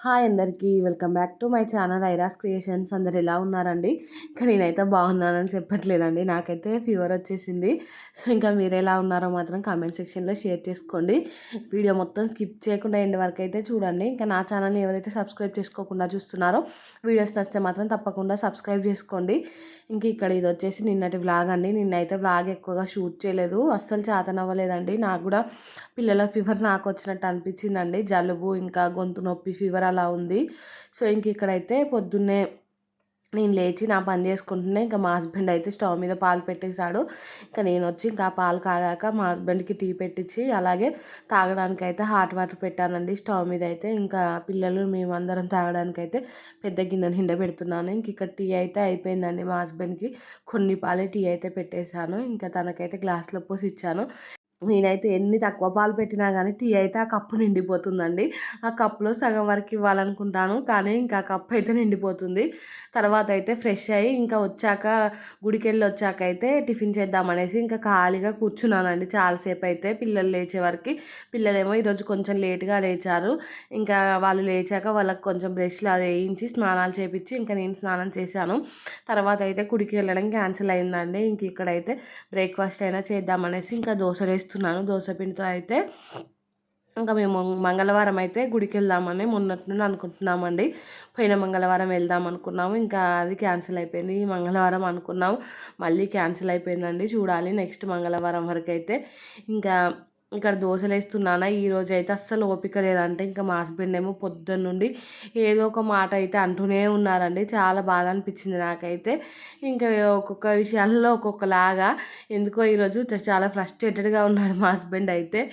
Hi అందరికీ welcome back to my channel Iras Creations. అందరు ఎలా ఉన్నారండి? ఇంకా నేనైతే బాగున్నానని చెప్పట్లేదండి, నాకైతే ఫీవర్ వచ్చేసింది. సో ఇంకా మీరు ఎలా ఉన్నారో మాత్రం కామెంట్ సెక్షన్లో షేర్ చేసుకోండి. వీడియో మొత్తం స్కిప్ చేయకుండా ఎండ్ వరకు అయితే చూడండి. ఇంకా నా ఛానల్ని ఎవరైతే సబ్స్క్రైబ్ చేసుకోకుండా చూస్తున్నారో వీడియోస్ నచ్చితే మాత్రం తప్పకుండా సబ్స్క్రైబ్ చేసుకోండి. ఇంక ఇక్కడ ఇది వచ్చేసి నిన్నటి వ్లాగ్ అండి. నిన్నైతే వ్లాగ్ ఎక్కువగా షూట్ చేయలేదు, అస్సలు చేతనవ్వలేదండి. నాకు కూడా పిల్లల ఫీవర్ నాకు వచ్చినట్టు అనిపించిందండి. జలుబు ఇంకా గొంతు నొప్పి ఫీవర్ అలా ఉంది. సో ఇంక ఇక్కడైతే పొద్దున్నే నేను లేచి నా పని చేసుకుంటున్నా. ఇంకా మా హస్బెండ్ అయితే స్టవ్ మీద పాలు పెట్టేశాడు. ఇంకా నేను వచ్చి ఇంకా పాలు కాగాక మా హస్బెండ్కి టీ పెట్టించి అలాగే తాగడానికి అయితే హాట్ వాటర్ పెట్టానండి స్టవ్ మీద అయితే. ఇంకా పిల్లలు మేమందరం తాగడానికి అయితే పెద్ద గిన్నె నిండా పెడుతున్నాను. ఇంక ఇక్కడ టీ అయితే అయిపోయిందండి. మా హస్బెండ్కి కొన్ని పాలే టీ అయితే పెట్టేశాను. ఇంకా తనకైతే గ్లాస్లో పోసి ఇచ్చాను. నేనైతే ఎన్ని తక్కువ పాలు పెట్టినా కానీ టీ అయితే ఆ కప్పు నిండిపోతుందండి. ఆ కప్పులో సగం వరకు ఇవ్వాలనుకుంటాను, కానీ ఇంకా ఆ కప్పు అయితే నిండిపోతుంది. తర్వాత అయితే ఫ్రెష్ అయ్యి ఇంకా వచ్చాక గుడికి వెళ్ళి వచ్చాక అయితే టిఫిన్ చేద్దామనేసి ఇంకా ఖాళీగా కూర్చున్నానండి చాలాసేపు అయితే పిల్లలు లేచే వరకు. పిల్లలేమో ఈరోజు కొంచెం లేట్గా లేచారు. ఇంకా వాళ్ళు లేచాక వాళ్ళకి కొంచెం బ్రష్లు అది వేయించి స్నానాలు చేపించి ఇంకా నేను స్నానం చేశాను. తర్వాత అయితే గుడికి వెళ్ళడం క్యాన్సిల్ అయిందండి. ఇంక ఇక్కడైతే బ్రేక్ఫాస్ట్ అయినా చేద్దామనేసి ఇంకా దోశలు వేస్తున్నాను. దోశ పిండితో అయితే ఇంకా మేము మంగళవారం అయితే గుడికి వెళ్దామని మొన్నటి నుండి అనుకుంటున్నామండి. పోయిన మంగళవారం వెళ్దాం అనుకున్నాము, ఇంకా అది క్యాన్సిల్ అయిపోయింది. ఈ మంగళవారం అనుకున్నాము, మళ్ళీ క్యాన్సిల్ అయిపోయిందండి. చూడాలి నెక్స్ట్ మంగళవారం వరకు అయితే. ఇంకా ఇక్కడ దోశలు వేస్తున్నానా, ఈరోజు అయితే అస్సలు ఓపిక లేదంటే. ఇంకా మా హస్బెండ్ ఏమో పొద్దున్న నుండి ఏదో ఒక మాట అయితే అంటూనే ఉన్నారండి. చాలా బాధ అనిపించింది నాకైతే. ఇంకా ఒక్కొక్క విషయాల్లో ఒక్కొక్కలాగా ఎందుకో ఈరోజు చాలా ఫ్రస్ట్రేటెడ్గా ఉన్నాడు మా హస్బెండ్ అయితే.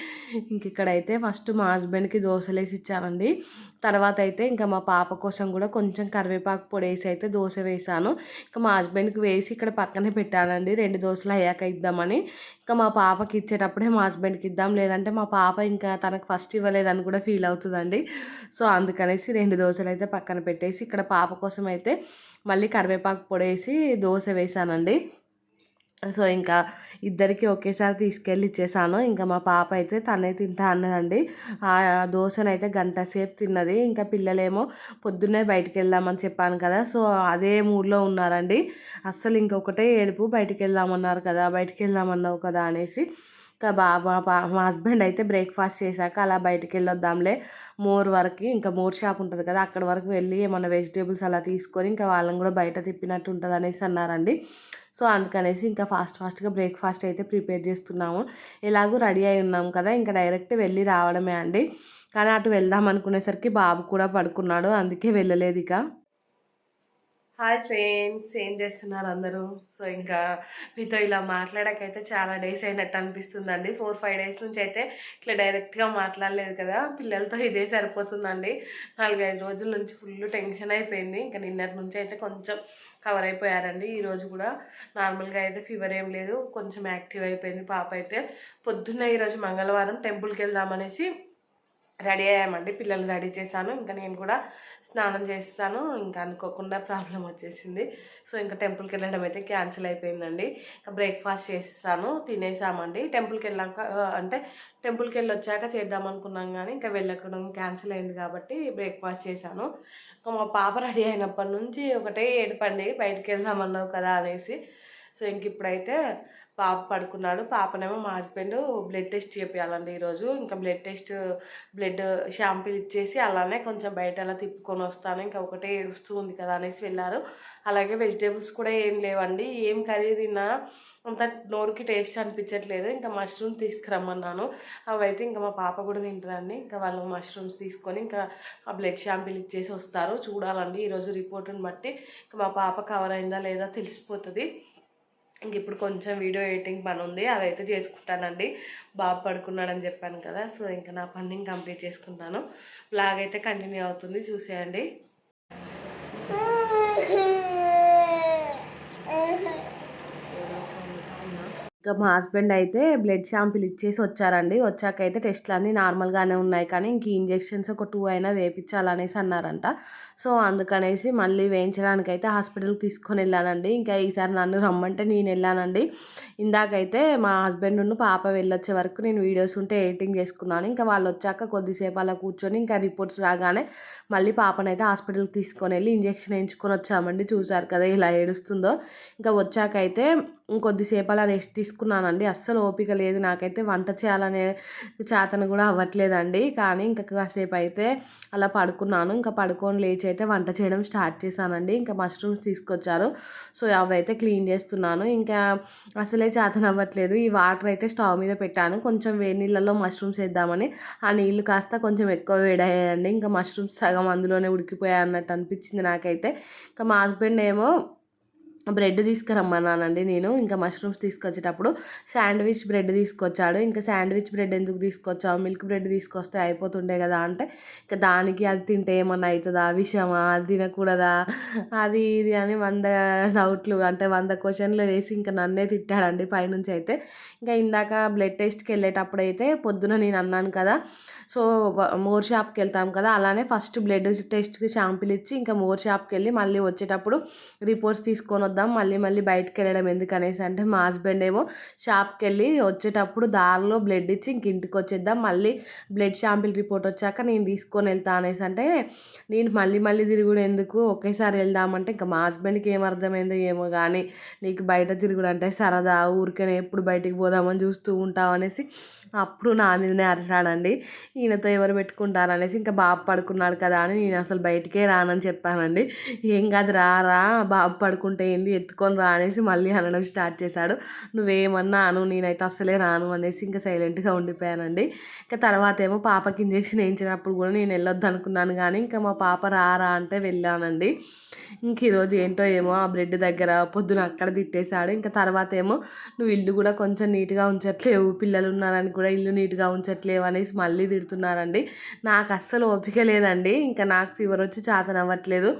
ఇంక ఇక్కడైతే ఫస్ట్ మా హస్బెండ్కి దోశలు వేసి ఇచ్చానండి. తర్వాత అయితే ఇంకా మా పాప కోసం కూడా కొంచెం కరివేపాకు పొడి వేసి అయితే దోశ వేసాను. ఇంకా మా హస్బెండ్కి వేసి ఇక్కడ పక్కనే పెట్టానండి, 2 దోశలు అయ్యాక ఇద్దామని. ఇంకా మా పాపకి ఇచ్చేటప్పుడే మా హస్బెండ్కి ఇద్దాం, లేదంటే మా పాప ఇంకా తనకు ఫస్ట్ ఇవ్వలేదని కూడా ఫీల్ అవుతుందండి. సో అందుకనేసి 2 దోశలు అయితే పక్కన పెట్టేసి ఇక్కడ పాప కోసం అయితే మళ్ళీ కరివేపాకు పొడి వేసి దోశ వేసానండి. సో ఇంకా ఇద్దరికి ఒకేసారి తీసుకెళ్ళి ఇచ్చేసాను. ఇంకా మా పాప అయితే తనే తింటా అన్నదండి. ఆ దోశనైతే గంట సేపు తిన్నది. ఇంకా పిల్లలేమో పొద్దున్నే బయటికి వెళ్దామని చెప్పాను కదా, సో అదే మూడ్లో ఉన్నారండి. అస్సలు ఇంకొకటే ఏడుపు, బయటికి వెళ్దామన్నారు కదా, బయటికి వెళ్దామన్నావు కదా అనేసి. ఇంకా మా హస్బెండ్ అయితే బ్రేక్ఫాస్ట్ చేశాక అలా బయటికి వెళ్ళొద్దాంలే మోర్ వరకు, ఇంకా మోర్ షాప్ ఉంటుంది కదా అక్కడ వరకు వెళ్ళి ఏమన్నా వెజిటేబుల్స్ అలా తీసుకొని ఇంకా వాళ్ళని కూడా బయట తిప్పినట్టు ఉంటుంది అనేసి అన్నారండి. సో అందుకనేసి ఇంకా ఫాస్ట్గా బ్రేక్ఫాస్ట్ అయితే ప్రిపేర్ చేస్తున్నాము. ఎలాగో రెడీ అయి ఉన్నాము కదా, ఇంకా డైరెక్ట్ వెళ్ళి రావడమే అండి. కానీ అటు వెళ్దాం అనుకునేసరికి బాబు కూడా పడుకున్నాడు, అందుకే వెళ్ళలేదు ఇక. హాయ్ ఫ్రెండ్స్, ఏం చేస్తున్నారు అందరూ? సో ఇంకా మీతో ఇలా మాట్లాడకైతే చాలా డేస్ అయినట్టు అనిపిస్తుందండి. 4-5 డేస్ నుంచి అయితే ఇట్లా డైరెక్ట్గా మాట్లాడలేదు కదా, పిల్లలతో ఇదే సరిపోతుందండి. 4-5 రోజుల నుంచి ఫుల్ టెన్షన్ అయిపోయింది. ఇంకా నిన్నటి నుంచి అయితే కొంచెం కవర్ అయిపోయారండి. ఈరోజు కూడా నార్మల్గా అయితే ఫీవర్ ఏం లేదు, కొంచెం యాక్టివ్ అయిపోయింది పాప అయితే. పొద్దున్న ఈరోజు మంగళవారం టెంపుల్కి వెళ్దామనేసి రెడీ అయ్యామండి. పిల్లలు రెడీ చేశాను, ఇంకా నేను కూడా స్నానం చేస్తాను. ఇంకా అనుకోకుండా ప్రాబ్లం వచ్చేసింది. సో ఇంకా టెంపుల్కి వెళ్ళడం అయితే క్యాన్సిల్ అయిపోయిందండి. ఇంకా బ్రేక్ఫాస్ట్ చేసేసాను, తినేసామండి. టెంపుల్కి వెళ్ళాక అంటే టెంపుల్కి వెళ్ళి వచ్చాక చేద్దాం అనుకున్నాం, కానీ ఇంకా వెళ్ళకుండా క్యాన్సిల్ అయింది కాబట్టి బ్రేక్ఫాస్ట్ చేశాను. ఇంకా మా పాప రెడీ అయినప్పటి నుంచి ఒకటే ఏడుపండి, బయటికి వెళ్దామన్నావు కదా అనేసి. సో ఇంక ఇప్పుడైతే పాప పడుకున్నాడు. పాపనేమో మా హస్బెండ్ బ్లడ్ టెస్ట్ చేయాలండి ఈరోజు. ఇంకా బ్లడ్ షాంపూలు ఇచ్చేసి అలానే కొంచెం బయట అలా తిప్పుకొని వస్తాను, ఇంకా ఒకటే ఏడుస్తూ ఉంది కదా అనేసి వెళ్ళారు. అలాగే వెజిటేబుల్స్ కూడా ఏం లేవండి, ఏం కర్రీ తిన్నా అంత నోరుకి టేస్ట్ అనిపించట్లేదు. ఇంకా మష్రూమ్ తీసుకురమ్మన్నాను, అవైతే ఇంకా మా పాప కూడా తింటుందండి. ఇంకా వాళ్ళు మష్రూమ్స్ తీసుకొని ఇంకా ఆ బ్లడ్ షాంపూలు ఇచ్చేసి వస్తారు. చూడాలండి ఈరోజు రిపోర్ట్ని బట్టి ఇంకా మా పాప కవర్ అయిందా లేదా తెలిసిపోతుంది. ఇంక ఇప్పుడు కొంచెం వీడియో ఎడిటింగ్ పని ఉంది, అదైతే చేసుకుంటానండి. బాబు పడుకున్నాడని చెప్పాను కదా, సో ఇంకా నా పని కంప్లీట్ చేసుకుంటాను. బ్లాగ్ అయితే కంటిన్యూ అవుతుంది, చూసేయండి. ఇంకా మా హస్బెండ్ అయితే బ్లడ్ శాంపిల్ ఇచ్చేసి వచ్చారండి. వచ్చాకైతే టెస్ట్‌లన్నీ నార్మల్‌గానే ఉన్నాయి. కానీ ఇంక ఇంజెక్షన్స్ ఒక 2 అయినా వేపించాలనేసి అన్నారంట. సో, అందుకనేసి మళ్ళీ వేయించడానికైతే హాస్పిటల్‌కి తీసుకొనెళ్ళానండి. ఇంకా ఈసారి నన్ను రమ్మంటే నేనెళ్ళానండి. ఇందాకైతే మా హస్బెండును పాప వెళ్ళొచ్చే వరకు నేను వీడియోస్ ఉంటే ఎడిటింగ్ చేసుకున్నాను. ఇంకా వాళ్ళొచ్చాక కొద్దిసేపు అలా కూర్చొని ఇంకా రిపోర్ట్స్ రాగానే మళ్ళీ పాపనైతే హాస్పిటల్‌కి తీసుకొనెళ్ళి ఇంజెక్షన్ ఏయించుకొని వచ్చామండి. చూసారు కదా ఎలా ఏడుస్తుందో. ఇంకా వచ్చాకైతే ఇంకొద్దిసేపు అలా రెస్ట్ తీసుకున్నానండి. అస్సలు ఓపిక లేదు నాకైతే వంట చేయాలనే చేతన కూడా అవ్వట్లేదండి. కానీ ఇంకా కాసేపు అయితే అలా పడుకున్నాను. ఇంకా పడుకొని లేచి అయితే వంట చేయడం స్టార్ట్ చేశానండి. ఇంకా మష్రూమ్స్ తీసుకొచ్చారు. సో, అవైతే క్లీన్ చేస్తున్నాను. ఇంకా అసలే చేతన అవ్వట్లేదు. ఈ వాటర్ అయితే స్టవ్ మీద పెట్టాను. కొంచెం వేడి నీళ్ళలో మష్రూమ్స్ వేద్దామని ఆ నీళ్ళు కాస్త కొంచెం ఎక్కువ వేడయ్యాయండి. ఇంకా మష్రూమ్స్ సగం అందులోనే ఉడికిపోయాయి అన్నట్టు అనిపించింది నాకైతే. ఇంకా మా హస్బెండ్ ఏమో బ్రెడ్ తీసుకురమ్మన్నానండి నేను. ఇంకా మష్రూమ్స్ తీసుకొచ్చేటప్పుడు శాండ్విచ్ బ్రెడ్ తీసుకొచ్చాడు. ఇంకా శాండ్విచ్ బ్రెడ్ ఎందుకు తీసుకొచ్చావు, మిల్క్ బ్రెడ్ తీసుకొస్తే అయిపోతుండే కదా అంటే, ఇంకా దానికి అది తింటే ఏమన్నా అవుతుందా, విషమా, అది తినకూడదా, అది ఇది అని 100 డౌట్లు అంటే 100 క్వశ్చన్లు వేసి ఇంకా నన్నే తిట్టాడండి పైనుంచి అయితే. ఇంకా ఇందాక బ్లడ్ టెస్ట్కి వెళ్ళేటప్పుడు అయితే పొద్దున నేను అన్నాను కదా, సో మోర్ షాప్కి వెళ్తాం కదా, అలానే ఫస్ట్ బ్లడ్ టెస్ట్కి షాంపిల్ ఇచ్చి ఇంకా మోర్ షాప్కి వెళ్ళి మళ్ళీ వచ్చేటప్పుడు రిపోర్ట్స్ తీసుకొని వద్దాం, మళ్ళీ మళ్ళీ బయటకు వెళ్ళడం ఎందుకనేసి అంటే మా హస్బెండ్ ఏమో షాప్కి వెళ్ళి వచ్చేటప్పుడు దారిలో బ్లడ్ ఇచ్చి ఇంక ఇంటికి వచ్చేద్దాం, మళ్ళీ బ్లడ్ షాంపిల్ రిపోర్ట్ వచ్చాక నేను తీసుకొని వెళ్తా అనేసి అంటే, నేను మళ్ళీ మళ్ళీ తిరుగుడు ఎందుకు ఒకేసారి వెళ్దామంటే ఇంకా మా హస్బెండ్కి ఏమర్థమైందో ఏమో కానీ, నీకు బయట తిరుగుడు అంటే సరదా, ఊరికనే ఎప్పుడు బయటికి పోదామని చూస్తూ ఉంటావు అనేసి అప్పుడు నా మీదనే అరిచాడండి. ఈయనతో ఎవరు పెట్టుకుంటారు అనేసి ఇంకా బాబు పడుకున్నాడు కదా అని నేను అసలు బయటికే రానని చెప్పానండి. ఏం కాదు రా బాబు పడుకుంటే ఏంది, ఎత్తుకొని రా అనేసి మళ్ళీ అనడం స్టార్ట్ చేశాడు. నువ్వేమన్నా అను, నేనైతే అస్సలే రాను అనేసి ఇంకా సైలెంట్గా ఉండిపోయానండి. ఇంకా తర్వాత ఏమో పాపకి ఇంజెక్షన్ వేయించినప్పుడు కూడా నేను వెళ్ళొద్దు అనుకున్నాను కానీ ఇంకా మా పాప రా అంటే వెళ్ళానండి. ఇంక ఈరోజు ఏంటో ఏమో ఆ బ్రెడ్ దగ్గర పొద్దున అక్కడ తిట్టేశాడు. ఇంకా తర్వాత ఏమో నువ్వు ఇల్లు కూడా కొంచెం నీట్గా ఉంచట్లేవు, పిల్లలు ఉన్నారని కూడా ఇల్లు నీట్గా ఉంచట్లేవు అనేసి మళ్ళీ తిడుతున్నారండి. నాకు అస్సలు ఓపిక లేదండి. ఇంకా నాకు ఫీవర్ వచ్చి చేతనవ్వట్లేదు.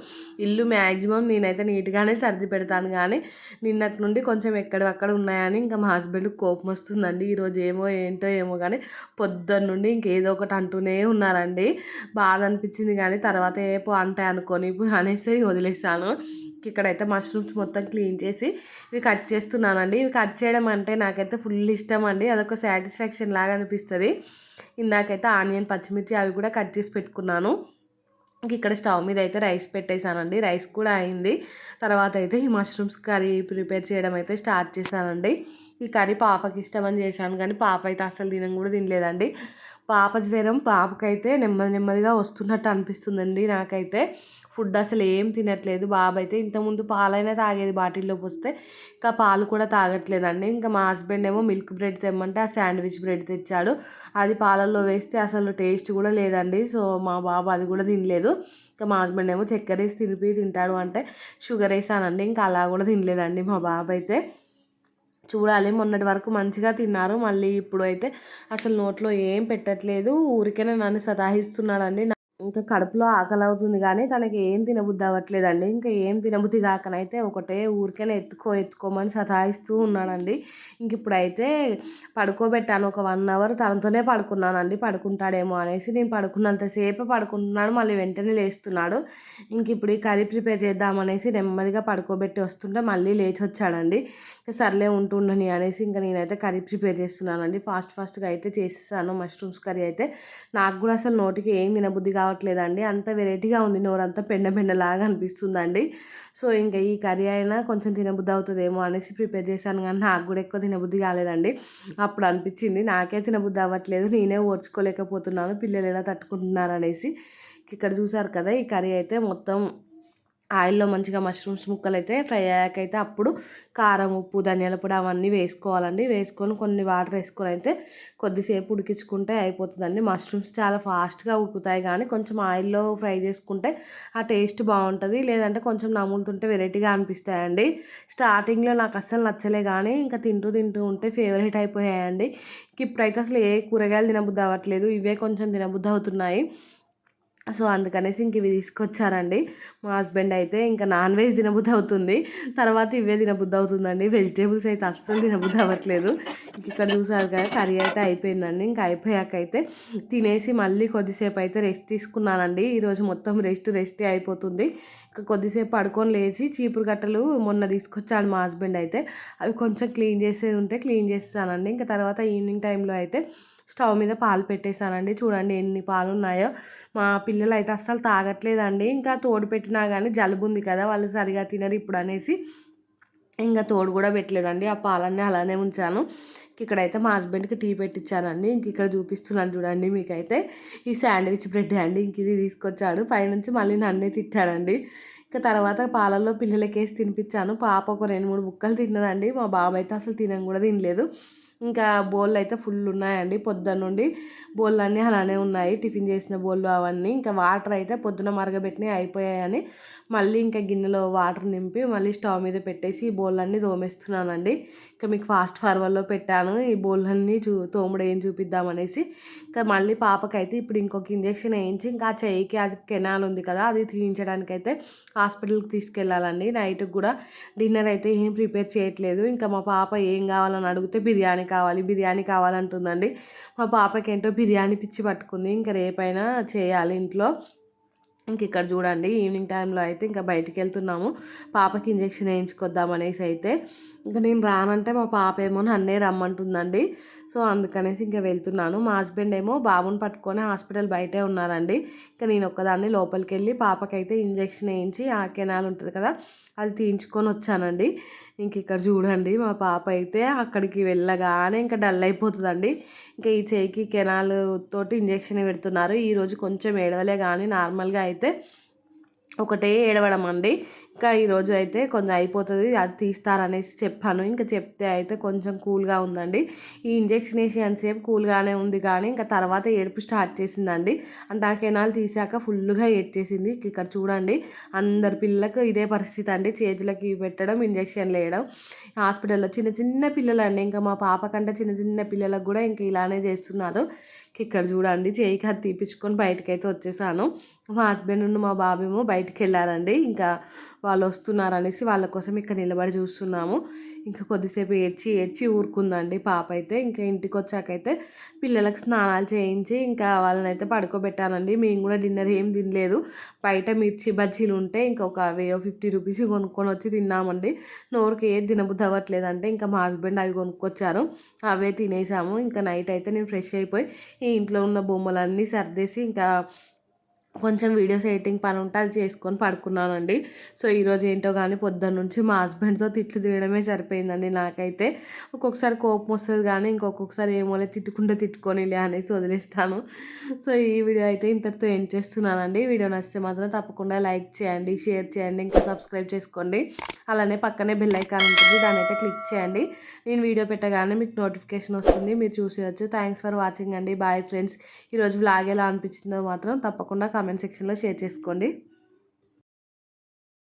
ఇల్లు మ్యాక్సిమం నేనైతే నీట్గానే సర్ది పెడతాను కానీ నిన్నటి నుండి కొంచెం ఎక్కడక్కడ ఉన్నాయని ఇంకా మా హస్బెండ్కి కోపం వస్తుందండి. ఈరోజు ఏమో ఏంటో ఏమో కానీ పొద్దున్న నుండి ఇంకేదో ఒకటి అంటూనే ఉన్నారండి. బాధ అనిపించింది కానీ తర్వాత ఏపో అంటే అనుకొని అనేసి వదిలేసాను. ఇక్కడైతే మష్రూమ్స్ మొత్తం క్లీన్ చేసి ఇవి కట్ చేస్తున్నానండి. ఇవి కట్ చేయడం అంటే నాకైతే ఫుల్ ఇష్టం అండి. అదొక సాటిస్ఫాక్షన్ లాగా అనిపిస్తుంది. ఇందాకైతే ఆనియన్, పచ్చిమిర్చి అవి కూడా కట్ చేసి పెట్టుకున్నాను. ఇక్కడ స్టవ్ మీద అయితే రైస్ పెట్టేశానండి. రైస్ కూడా అయింది. తర్వాత అయితే ఈ మష్రూమ్స్ కర్రీ ప్రిపేర్ చేయడం అయితే స్టార్ట్ చేశానండి. ఈ కర్రీ పాపకి ఇష్టమని చేశాను కానీ పాప అయితే అసలు తినను కూడా తినలేదండి. పాప జ్వరం పాపకైతే నెమ్మదిగా వస్తున్నట్టు అనిపిస్తుందండి నాకైతే. ఫుడ్ అసలు ఏం తినట్లేదు. బాబు అయితే ఇంతకుముందు పాలైనా తాగేది బాటిల్లో పోస్తే, ఇంకా పాలు కూడా తాగట్లేదండి. ఇంకా మా హస్బెండ్ ఏమో మిల్క్ బ్రెడ్ తెమ్మంటే ఆ శాండ్విచ్ బ్రెడ్ తెచ్చాడు. అది పాలల్లో వేస్తే అసలు టేస్ట్ కూడా లేదండి. సో మా బాబు అది కూడా తినలేదు. ఇంకా మా హస్బెండ్ ఏమో చక్కెర వేసి తింటాడు అంటే షుగర్ వేసానండి. ఇంకా అలా కూడా తినలేదండి మా బాబు అయితే. చూడాలి, మొన్నటి వరకు మంచిగా తిన్నారు, మళ్ళీ ఇప్పుడు అయితే అసలు నోట్లో ఏం పెట్టట్లేదు. ఊరికేనే నన్ను సతాయిస్తున్నాడండి. ఇంకా కడుపులో ఆకలి అవుతుంది కానీ తనకి ఏం తినబుద్ధి అవ్వట్లేదండి. ఇంకా ఏం తినబుద్ధి కాకనైతే ఒకటే ఊరికేనే ఎత్తుకోమని సతాయిస్తూ ఉన్నాడండి. ఇంక ఇప్పుడైతే పడుకోబెట్టాను. ఒక 1 అవర్ తనతోనే పడుకున్నానండి. పడుకుంటాడేమో అనేసి. నేను పడుకున్నంతసేపు పడుకుంటున్నాడు, మళ్ళీ వెంటనే లేస్తున్నాడు. ఇంక ఇప్పుడు ఈ కర్రీ ప్రిపేర్ చేద్దామనేసి నెమ్మదిగా పడుకోబెట్టి వస్తుంటే మళ్ళీ లేచి వచ్చాడండి. ఇంకా సర్లే ఉంటుండని అనేసి ఇంకా నేనైతే కర్రీ ప్రిపేర్ చేస్తున్నానండి. ఫాస్ట్గా అయితే చేసేసాను మష్రూమ్స్ కర్రీ అయితే. నాకు కూడా అసలు నోటికి ఏం తినబుద్ధి కావట్లేదండి. అంత వెరైటీగా ఉంది, నోరంతా పెండలాగా అనిపిస్తుందండి. సో ఇంకా ఈ కర్రీ అయినా కొంచెం తినబుద్ధి అవుతుందేమో అనేసి ప్రిపేర్ చేశాను కానీ నాకు కూడా ఎక్కువ తినబుద్ధి కాలేదండి. అప్పుడు అనిపించింది నాకే తినబుద్ధి అవ్వట్లేదు, నేనే ఓర్చుకోలేకపోతున్నాను, పిల్లలు ఎలా తట్టుకుంటున్నారు అనేసి. ఇక్కడ చూసారు కదా, ఈ కర్రీ అయితే మొత్తం ఆయిల్లో మంచిగా మష్రూమ్స్ ముక్కలు అయితే ఫ్రై అయ్యాకైతే అప్పుడు కారం, ఉప్పు, ధనియాల పొడి అవన్నీ వేసుకోవాలండి. వేసుకొని కొన్ని వాటర్ వేసుకొని అయితే కొద్దిసేపు ఉడికించుకుంటే అయిపోతుందండి. మష్రూమ్స్ చాలా ఫాస్ట్గా ఉడుకుతాయి కానీ కొంచెం ఆయిల్లో ఫ్రై చేసుకుంటే ఆ టేస్ట్ బాగుంటుంది. లేదంటే కొంచెం నములుతుంటే వెరైటీగా అనిపిస్తాయండి. స్టార్టింగ్లో నాకు అస్సలు నచ్చలే కానీ ఇంకా తింటూ ఉంటే ఫేవరెట్ అయిపోయాయండి. ఇప్పుడైతే అసలు ఏ కూరగాయలు తినబుద్ధి అవ్వట్లేదు, ఇవే కొంచెం తినబుద్ధి అవుతున్నాయి. సో అందుకనేసి ఇంక ఇవి తీసుకొచ్చారండి. మా హస్బెండ్ అయితే ఇంకా నాన్ వెజ్ తినబుద్ధి అవుతుంది, తర్వాత ఇవే తినబుద్ధి అవుతుందండి. వెజిటేబుల్స్ అయితే అస్సలు తినబుద్ధి అవ్వట్లేదు. ఇంక ఇక్కడ చూసారు కదా కర్రీ అయితే అయిపోయిందండి. ఇంకా అయిపోయాక అయితే తినేసి మళ్ళీ కొద్దిసేపు అయితే రెస్ట్ తీసుకున్నానండి. ఈరోజు మొత్తం రెస్టే అయిపోతుంది. ఇంకా కొద్దిసేపు పడుకొని లేచి చీపురు కట్టలు మొన్న తీసుకొచ్చాడు మా హస్బెండ్ అయితే, అవి కొంచెం క్లీన్ చేసేది ఉంటే క్లీన్ చేస్తానండి. ఇంకా తర్వాత ఈవినింగ్ టైంలో అయితే స్టవ్ మీద పాలు పెట్టేశానండి. చూడండి ఎన్ని పాలు ఉన్నాయో. మా పిల్లలు అయితే అస్సలు తాగట్లేదండి. ఇంకా తోడు పెట్టినా కానీ జలుబు ఉంది కదా, వాళ్ళు సరిగా తినరు ఇప్పుడు అనేసి ఇంకా తోడు కూడా పెట్టలేదండి. ఆ పాలన్నీ అలానే ఉంచాను. ఇక్కడైతే మా హస్బెండ్కి టీ పెట్టించానండి. ఇంక ఇక్కడ చూపిస్తున్నాను చూడండి మీకైతే, ఈ శాండ్విచ్ బ్రెడ్ అండి. ఇంక ఇది తీసుకొచ్చాడు, పైనుంచి మళ్ళీ నన్నే తిట్టాడండి. ఇంకా తర్వాత పాలల్లో పిల్లలకి వేసి తినిపించాను. పాప ఒక 2-3 ముక్కలు తిన్నదండి. మా బాబు అయితే అసలు తినను కూడా తినలేదు. ఇంకా బౌళ్ళు అయితే ఫుల్ ఉన్నాయండి. పొద్దున్న నుండి బౌళ్ళు అన్నీ అలానే ఉన్నాయి, టిఫిన్ చేసిన బౌళ్ళు అవన్నీ. ఇంకా వాటర్ అయితే పొద్దున మరగబెట్టినవి అయిపోయాయని మళ్ళీ ఇంకా గిన్నెలో వాటర్ నింపి మళ్ళీ స్టవ్ మీద పెట్టేసి ఈ బౌళ్ళన్నీ తోమేస్తున్నానండి. ఇంకా మీకు ఫాస్ట్ ఫార్వర్డ్లో పెట్టాను ఈ బౌళ్ళన్నీ తోముడు ఏం చూపిద్దామనేసి. ఇంకా మళ్ళీ పాపకైతే ఇప్పుడు ఇంకొక ఇంజెక్షన్ వేయించి ఇంకా ఆ చెయ్యికి అది కెనాల్ ఉంది కదా, అది తీయించడానికి అయితే హాస్పిటల్కి తీసుకెళ్ళాలండి. నైట్కి కూడా డిన్నర్ అయితే ఏం ప్రిపేర్ చేయట్లేదు. ఇంకా మా పాప ఏం కావాలని అడిగితే బిర్యానీ కావాలంటుందండి. మా పాపకి ఏంటో బిర్యానీ పిచ్చి పట్టుకుంది. ఇంకా రేపైనా చేయాలి ఇంట్లో. ఇంక ఇక్కడ చూడండి ఈవినింగ్ టైంలో అయితే ఇంకా బయటికి వెళ్తున్నాము పాపకి ఇంజెక్షన్ వేయించుకొద్దాం అనేసి. అయితే ఇంకా నేను రానంటే మా పాప ఏమో నన్నే రమ్మంటుందండి. సో అందుకనేసి ఇంకా వెళ్తున్నాను. మా హస్బెండ్ ఏమో బాబుని పట్టుకొని హాస్పిటల్ బయటే ఉన్నారండి. ఇంకా నేను ఒక్కదాన్ని లోపలికి వెళ్ళి పాపకైతే ఇంజెక్షన్ వేయించి ఆ కెనాల్ ఉంటుంది కదా, అది తీయించుకొని వచ్చానండి. ఇంక ఇక్కడ చూడండి మా పాప అయితే అక్కడికి వెళ్ళగానే ఇంకా డల్ అయిపోతుందండి. ఇంకా ఈ చేయికి కెనాల్ తోటి ఇంజెక్షన్ పెడుతున్నారు. ఈరోజు కొంచెం ఏడవలే కానీ నార్మల్గా అయితే ఒకటే ఏడవడం అండి. ఇంకా ఈరోజు అయితే కొంచెం అయిపోతుంది, అది తీస్తారనేసి చెప్పాను. ఇంకా చెప్తే అయితే కొంచెం కూల్గా ఉందండి. ఈ ఇంజెక్షన్ వేసి అంతసేపు కూల్గానే ఉంది కానీ ఇంకా తర్వాత ఏడుపు స్టార్ట్ చేసిందండి. అంటే ఆ కెనాల్ తీసాక ఫుల్గా ఏడ్చేసింది. ఇక్కడ చూడండి అందరి పిల్లలకు ఇదే పరిస్థితి అండి, చేతులకి పెట్టడం ఇంజెక్షన్లు వేయడం. హాస్పిటల్లో చిన్న చిన్న పిల్లలండి, ఇంకా మా పాప కంటే చిన్న చిన్న పిల్లలకు కూడా ఇంకా ఇలానే చేస్తున్నారు. ఇక్కడ చూడండి చేయికి అది తీపించుకొని బయటకైతే వచ్చేసాను. మా హస్బెండ్ మా బాబేమో బయటికి వెళ్ళారండి. ఇంకా వాళ్ళు వస్తున్నారనేసి వాళ్ళ కోసం ఇక్కడ నిలబడి చూస్తున్నాము. ఇంకా కొద్దిసేపు ఏడ్చి ఊరుకుందండి పాప అయితే. ఇంకా ఇంటికి వచ్చాకైతే పిల్లలకు స్నానాలు చేయించి ఇంకా వాళ్ళని అయితే పడుకోబెట్టానండి. మేము కూడా డిన్నర్ ఏం తినలేదు. బయట మిర్చి బజ్జీలు ఉంటే ఇంకా ఒక 50 రూపీస్ కొనుక్కొని వచ్చి తిన్నామండి. నోరుకి ఏది తినబుద్ధి అవ్వట్లేదంటే ఇంకా మా హస్బెండ్ అవి కొనుక్కొచ్చారు, అవే తినేసాము. ఇంకా నైట్ అయితే నేను ఫ్రెష్ అయిపోయి ఈ ఇంట్లో ఉన్న బొమ్మలన్నీ సర్దేసి ఇంకా కొంచెం వీడియోస్ ఎడిటింగ్ పని ఉంటే అది చేసుకొని పడుకున్నానండి. సో ఈరోజు ఏంటో కానీ పొద్దున్న నుంచి మా హస్బెండ్తో తిట్లు తినడమే సరిపోయిందండి. నాకైతే ఒక్కొక్కసారి కోపం వస్తుంది కానీ ఇంకొకసారి ఏమోలే తిట్టుకోనిలే అనేసి వదిలేస్తాను. సో ఈ వీడియో అయితే ఇంతటితో ఎండ్ చేస్తున్నానండి. వీడియో నచ్చితే మాత్రం తప్పకుండా లైక్ చేయండి, షేర్ చేయండి, ఇంకా సబ్స్క్రైబ్ చేసుకోండి. అలానే పక్కనే బెల్ ఐకాన్ ఉంటుంది, దాన్ని అయితే క్లిక్ చేయండి. నేను వీడియో పెట్టగానే మీకు నోటిఫికేషన్ వస్తుంది, మీరు చూసేయచ్చు. థ్యాంక్స్ ఫర్ వాచింగ్ అండి. Bye friends. ఈరోజు వ్లాగ్ ఎలా అనిపించిందో మాత్రం తప్పకుండా కామెంట్ సెక్షన్లో షేర్ చేసుకోండి.